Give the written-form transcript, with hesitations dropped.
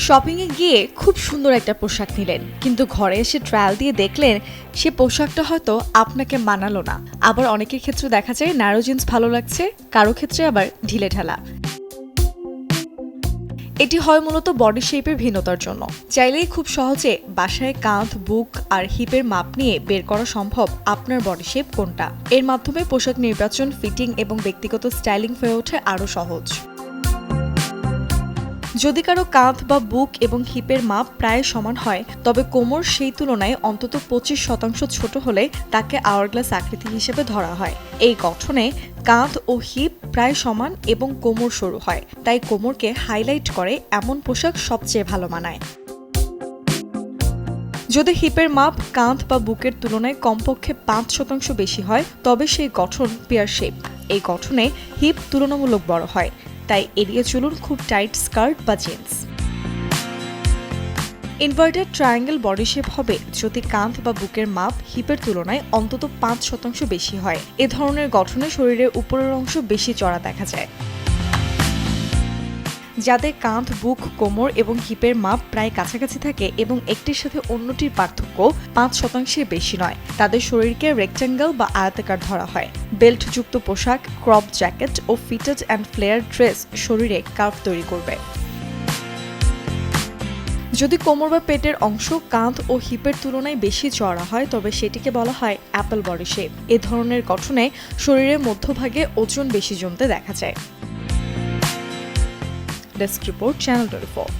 শপিংয়ে গিয়ে খুব সুন্দর একটা পোশাক নিলেন, কিন্তু ঘরে এসে ট্রায়াল দিয়ে দেখলেন সে পোশাকটা হয়তো আপনাকে মানালো না। আবার অনেকের ক্ষেত্রে দেখা যায় ন্যারো জিন্স ভালো লাগছে, কারো ক্ষেত্রে আবার ঢিলে ঢালা। এটি হয় মূলত বডি শেপের ভিন্নতার জন্য। চাইলেই খুব সহজে বাসায় কাঁধ, বুক আর হিপের মাপ নিয়ে বের করা সম্ভব আপনার বডি শেপ কোনটা। এর মাধ্যমে পোশাক নির্বাচন, ফিটিং এবং ব্যক্তিগত স্টাইলিং হয়ে ওঠে আরও সহজ। যদি কারো কাঁধ বা বুক এবং হিপের মাপ প্রায় সমান হয়, তবে কোমর সেই তুলনায় অন্তত 25% ছোট হলে তাকে আওয়ারগ্লাস আকৃতি হিসেবে ধরা হয়। এই গঠনে কাঁধ ও হিপ প্রায় সমান এবং কোমর সরু হয়, তাই কোমরকে হাইলাইট করে এমন পোশাক সবচেয়ে ভালো মানায়। যদি হিপের মাপ কাঁধ বা বুকের তুলনায় কমপক্ষে 5% বেশি হয়, তবে সেই গঠন পেয়ার শেপ। এই গঠনে হিপ তুলনামূলক বড় হয়, তাই এড়িয়ে চলুন খুব টাইট স্কার্ট বা jeans. Inverted triangle body shape হবে যদি কাঁধ বা বুকের মাপ হিপের তুলনায় অন্তত 5% বেশি হয়। এ ধরনের গঠনে শরীরের উপরের অংশ বেশি চড়া দেখা যায়। যাদের কাঁধ, বুক, কোমর এবং হিপের মাপ প্রায় কাছাকাছি থাকে এবং একটির সাথে অন্যটির পার্থক্য 5%-এর বেশি নয়, তাদের শরীরকে রেক্ট্যাঙ্গেল বা আয়তাকার ধরা হয়। বেল্টযুক্ত পোশাক, ক্রপ জ্যাকেট ও ফিটেড অ্যান্ড ফ্লেয়ার ড্রেস শরীরে কার্ভ তৈরি করবে। যদি কোমর বা পেটের অংশ কাঁধ ও হিপের তুলনায় বেশি চওড়া হয়, তবে সেটিকে বলা হয় অ্যাপল বডি শেপ। এ ধরনের গঠনে শরীরের মধ্যভাগে ওজন বেশি জমতে দেখা যায়। Desk report, channel 24।